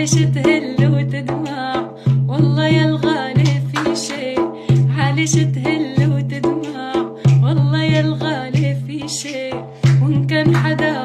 عالش تهل وتدمع، والله يا الغالي في شي، عالش تهل وتدمع، والله يا الغالي في شي، وإن كان حدا